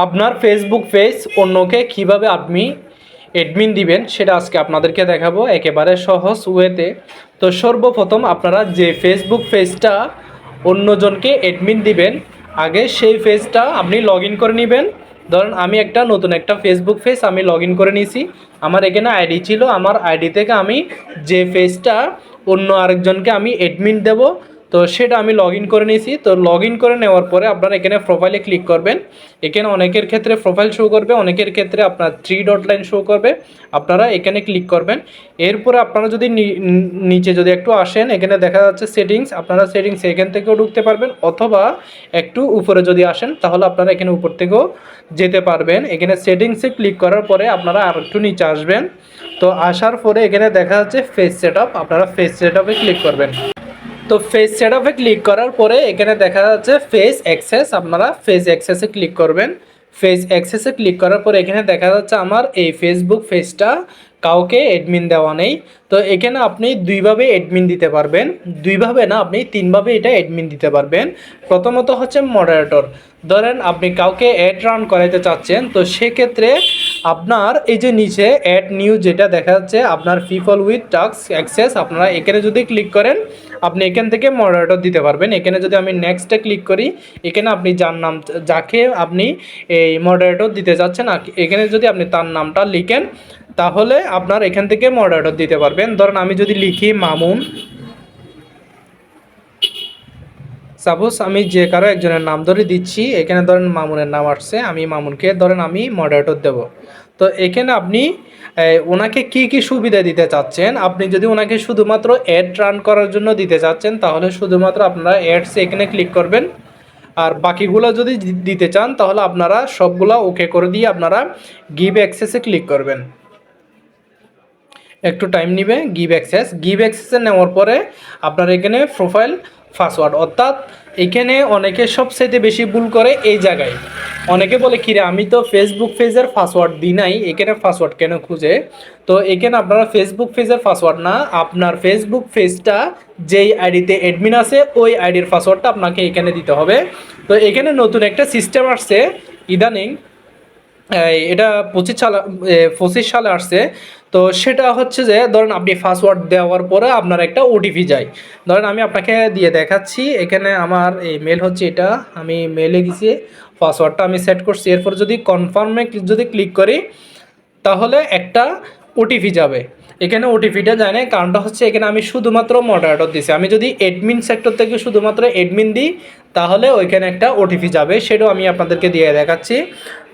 আপনার Facebook page অন্যকে কিভাবে আপনি অ্যাডমিন দিবেন সেটা আজকে আপনাদেরকে দেখাবো একেবারে সহজ ওয়েতে। তো সর্বপ্রথম আপনারা যে ফেসবুক পেজটা অন্যজনকে অ্যাডমিন দিবেন, আগে সেই পেজটা আপনি লগ ইন করে নেবেন। ধরুন আমি নতুন একটা ফেসবুক পেজ আমি লগ ইন করে নিয়েছি। আমার এখানে আইডি ছিল, আমার আইডি থেকে আমি যে পেজটা অন্য আরেকজনকে আমি অ্যাডমিন দেব, তো সেটা আমি লগ ইন করে নিয়েছি। তো লগ ইন করে নেওয়ার পরে আপনারা এখানে প্রোফাইলে ক্লিক করবেন। এখানে অনেকের ক্ষেত্রে প্রোফাইল শো করবে, অনেকের ক্ষেত্রে আপনার 3 ডট লাইন শো করবে। আপনারা এখানে ক্লিক করবেন। এরপরে আপনারা যদি নিচে যদি একটু আসেন, এখানে দেখা যাচ্ছে সেটিংস, আপনারা সেটিংস এখান থেকেও ঢুকতে পারবেন, অথবা একটু উপরে যদি আসেন তাহলে আপনারা এখানে উপর থেকেও যেতে পারবেন। এখানে সেটিংসে ক্লিক করার পরে আপনারা আর একটু নিচে আসবেন। তো আসার পরে এখানে দেখা যাচ্ছে ফেস সেটআপ, আপনারা ফেস সেটআপে ক্লিক করবেন। তো ফেস সেটআপে ক্লিক করার পরে এখানে দেখা যাচ্ছে ফেস অ্যাক্সেস, আপনারা ফেস অ্যাক্সেসে ক্লিক করবেন। ফেস অ্যাক্সেসে ক্লিক করার পরে এখানে দেখা যাচ্ছে আমার এই ফেসবুক পেজটা কাউকে অ্যাডমিন দেওয়া নেই। তো এখানে আপনি দুইভাবে অ্যাডমিন দিতে পারবেন, দুইভাবে না, আপনি তিনভাবে এটা অ্যাডমিন দিতে পারবেন। প্রথমত হচ্ছে মডারেটর। ধরেন আপনি কাউকে অ্যাড রান করাইতে চাচ্ছেন, তো সেক্ষেত্রে আপনার এই যে নিচে অ্যাড নিউ যেটা দেখা যাচ্ছে আপনার পিপল উইথ টাস্ক অ্যাক্সেস, আপনারা এখানে যদি ক্লিক করেন আপনি এখান থেকে মডারেটর দিতে পারবেন। এখানে যদি আমি নেক্সটে ক্লিক করি, এখানে আপনি যার নাম, যাকে আপনি এই মডারেটর দিতে চাচ্ছেন, এখানে যদি আপনি তার নামটা লিখেন তাহলে আপনার এখান থেকে মডারেটর দিতে পারবেন। ধরেন আমি যদি লিখি মামুন, সাপোজ আমি যে কারো একজনের নাম ধরে দিচ্ছি, এখানে ধরেন মামুনের নাম আসছে, আমি মামুনকে ধরেন আমি মডারেটর দেব। তো এখানে আপনি ওনাকে কি কি সুবিধা দিতে চাচ্ছেন, আপনি যদি ওনাকে শুধুমাত্র অ্যাড রান করার জন্য দিতে চাচ্ছেন তাহলে শুধুমাত্র আপনারা অ্যাডস এখানে ক্লিক করবেন। আর বাকিগুলো যদি দিতে চান তাহলে আপনারা সবগুলা ওকে করে দিয়ে আপনারা গিভ অ্যাক্সেসে ক্লিক করবেন। একটু টাইম নেবে গিভ অ্যাক্সেসে নেওয়ার পরে আপনার এখানে প্রোফাইল পাসওয়ার্ড, অর্থাৎ এখানে অনেকে সবচাইতে বেশি ভুল করে এই জায়গায়। অনেকে বলে কিরে আমি তো ফেসবুক পেজের পাসওয়ার্ড দিই নাই, এখানে পাসওয়ার্ড কেন খুঁজে। তো এখানে আপনারা ফেসবুক পেজের পাসওয়ার্ড না, আপনার ফেসবুক পেজটা যেই আইডিতে অ্যাডমিন আছে ওই আইডির পাসওয়ার্ডটা আপনাকে এখানে দিতে হবে। তো এখানে নতুন একটা সিস্টেম আসছে ইদানিং, এটা 25 সালে আসছে। তো সেটা হচ্ছে যে ধরেন আপনি পাসওয়ার্ড দেওয়ার পরে আপনার একটা ওটিপি যায়। ধরেন আমি আপনাকে দিয়ে দেখাচ্ছি, এখানে আমার এই মেল হচ্ছে এটা, আমি মেলে গেছি, পাসওয়ার্ডটা আমি সেট করছি। এরপর যদি কনফার্মে যদি ক্লিক করি তাহলে একটা ওটিপি যাবে। এখানে ওটিপিটা যায় না, কারণটা হচ্ছে এখানে আমি শুধুমাত্র মডারেটর দিছি। আমি যদি অ্যাডমিন সেক্টর থেকে শুধুমাত্র অ্যাডমিন দিই তাহলে ওইখানে একটা ওটিপি যাবে, সেটাও আমি আপনাদেরকে দিয়ে দেখাচ্ছি।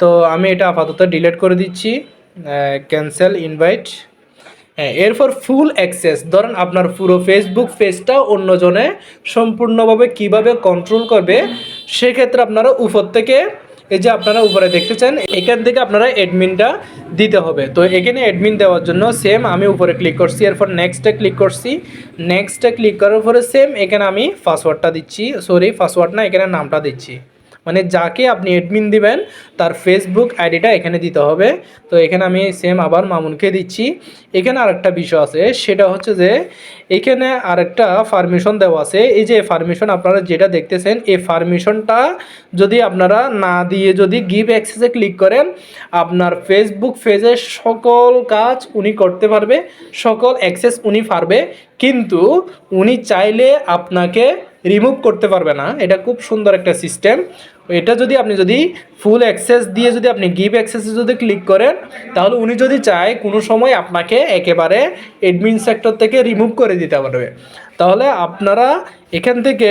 তো আমি এটা আপাতত ডিলিট করে দিচ্ছি, ক্যান্সেল ইনভাইট। হ্যাঁ, এরপর ফুল অ্যাক্সেস, ধরেন আপনার পুরো ফেসবুক পেজটা অন্যজনে সম্পূর্ণভাবে কিভাবে কন্ট্রোল করবে, সেক্ষেত্রে আপনারা উপর থেকে এই যে আপনারা উপরে দেখতেছেন এখান থেকে আপনারা অ্যাডমিনটা দিতে হবে। তো এখানে অ্যাডমিন দেওয়ার জন্য সেম আমি উপরে ক্লিক করছি, এরপর নেক্সটে ক্লিক করছি। নেক্সটে ক্লিক করার পরে সেম এখানে আমি পাসওয়ার্ডটা দিচ্ছি, সরি পাসওয়ার্ড না, এখানে নামটা দিচ্ছি। মানে যাকে আপনি অ্যাডমিন দিবেন তার ফেসবুক আইডিটা এখানে দিতে হবে। তো এখানে আমি সেম আবার মামুনকে দিচ্ছি। এখানে আরেকটা বিষয় আছে, সেটা হচ্ছে যে এখানে আরেকটা পারমিশন দেওয়া আছে। এই যে পারমিশন আপনারা যেটা দেখতেছেন, এই পারমিশনটা যদি আপনারা না দিয়ে যদি গিভ অ্যাক্সেসে ক্লিক করেন, আপনার ফেসবুক পেজের সকল কাজ উনি করতে পারবে, সকল অ্যাক্সেস উনি পারবে, কিন্তু উনি চাইলে আপনাকে রিমুভ করতে পারবে না। এটা খুব সুন্দর একটা সিস্টেম। এটা যদি আপনি ফুল অ্যাক্সেস দিয়ে যদি আপনি গিভ অ্যাক্সেসে যদি ক্লিক করেন তাহলে উনি যদি চায় কোনো সময় আপনাকে একেবারে অ্যাডমিন সেক্টর থেকে রিমুভ করে দিতে পারবে। তাহলে আপনারা এখান থেকে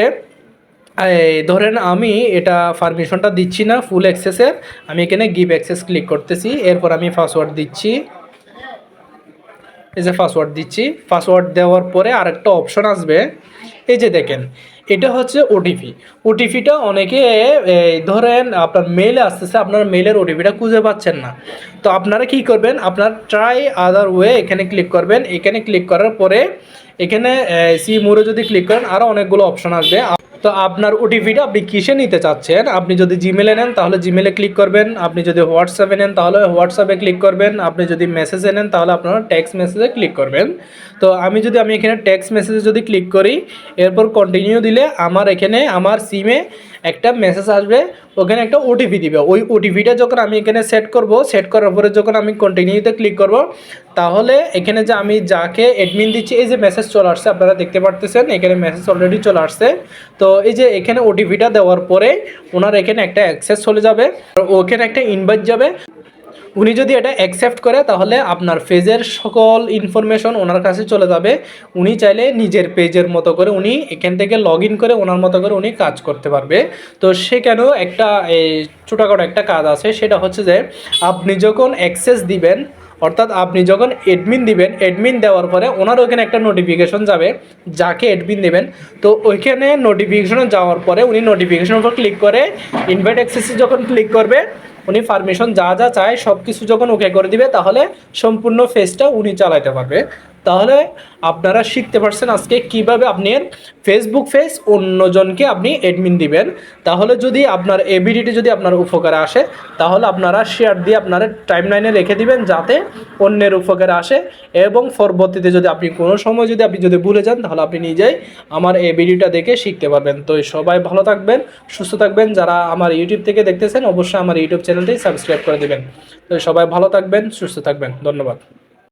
ধরেন আমি এটা পারমিশনটা দিচ্ছি না ফুল অ্যাক্সেসের, আমি এখানে গিভ অ্যাক্সেস ক্লিক করতেছি, এরপর আমি পাসওয়ার্ড দিচ্ছি। এই যে পাসওয়ার্ড দিচ্ছি, পাসওয়ার্ড দেওয়ার পরে আরেকটা অপশন আসবে, এই যে দেখেন এটা হচ্ছে ওটিপি। ওটিপিটা অনেকে ধরেন আপনার মেলে আসতেছে, আপনার মেলের ওটিপিটা খুঁজে পাচ্ছেন না। তো আপনারা কি করবেন, আপনার ট্রাই আদার ওয়ে এখানে ক্লিক করবেন। এখানে ক্লিক করার পরে এখানে সি মোরে যদি ক্লিক করেন আরও অনেকগুলো অপশন আসবে। তো আপনার ওটিপিটা আপনি কিসে নিতে চাচ্ছেন, আপনি যদি জিমেলে নেন তাহলে জিমেলে ক্লিক করবেন, আপনি যদি হোয়াটসঅ্যাপে নেন তাহলে হোয়াটসঅ্যাপে ক্লিক করবেন, আপনি যদি মেসেজে নেন তাহলে আপনারা টেক্সট মেসেজে ক্লিক করবেন। তো আমি এখানে টেক্সট মেসেজে যদি ক্লিক করি, এরপর কন্টিনিউ দিলে আমার এখানে আমার সিমে একটা মেসেজ আসবে, ওখানে একটা ওটিপি দিবে। ওই ওটিপিটা যখন আমি এখানে সেট করব, সেট করার পরে যখন আমি কন্টিনিউতে ক্লিক করব, তাহলে এখানে যে আমি যাকে অ্যাডমিন দিচ্ছি, এই যে মেসেজ চলে আসছে, আপনারা দেখতে পারতেছেন এখানে মেসেজ অলরেডি চলে আসছে। তো এই যে এখানে ওটিপিটা দেওয়ার পরে ওনার এখানে একটা অ্যাক্সেস চলে যাবে, ওখানে একটা ইনভাইট যাবে। উনি যদি এটা অ্যাকসেপ্ট করে তাহলে আপনার পেজের সকল ইনফরমেশন ওনার কাছে চলে যাবে। উনি চাইলে নিজের পেজের মতো করে উনি এখান থেকে লগ ইন করে ওনার মতো করে উনি কাজ করতে পারবে। তো সেখানেও একটা এই ছোটোখাটো একটা কাজ আছে, সেটা হচ্ছে যে আপনি যখন অ্যাক্সেস দিবেন, অর্থাৎ আপনি যখন অ্যাডমিন দিবেন, অ্যাডমিন দেওয়ার পরে ওনার ওখানে একটা নোটিফিকেশন যাবে যাকে অ্যাডমিন দেবেন। তো ওইখানে নোটিফিকেশন যাওয়ার পরে উনি নোটিফিকেশনের উপর ক্লিক করে ইনভাইট অ্যাক্সেসে যখন ক্লিক করবে, উনি পারমিশন যা যা চায় সব কিছু যখন ওকে করে দিবে, তাহলে সম্পূর্ণ ফেজটা উনি চালাতে পারবে। তাহলে আপনারা শিখতে পারছেন আজকে কিভাবে আপনি ফেসবুক পেজ অন্যজনকে আপনি অ্যাডমিন দিবেন। তাহলে যদি আপনার এবিডিটি যদি আপনার উপকারে আসে, তাহলে আপনারা শেয়ার দিয়ে আপনার টাইমলাইনে রেখে দিবেন যাতে অন্যের উপকারে আসে। এবং পরবর্তীতে যদি আপনি কোনো সময় যদি ভুলে যান, তাহলে আপনি নিজেই আমার এই ভিডিওটা দেখে শিখতে পারবেন। তো সবাই ভালো থাকবেন, সুস্থ থাকবেন। যারা আমার ইউটিউব থেকে দেখতেছেন অবশ্যই আমার ইউটিউব চ্যানেলটি সাবস্ক্রাইব করে দেবেন। তো সবাই ভালো থাকবেন, সুস্থ থাকবেন। ধন্যবাদ।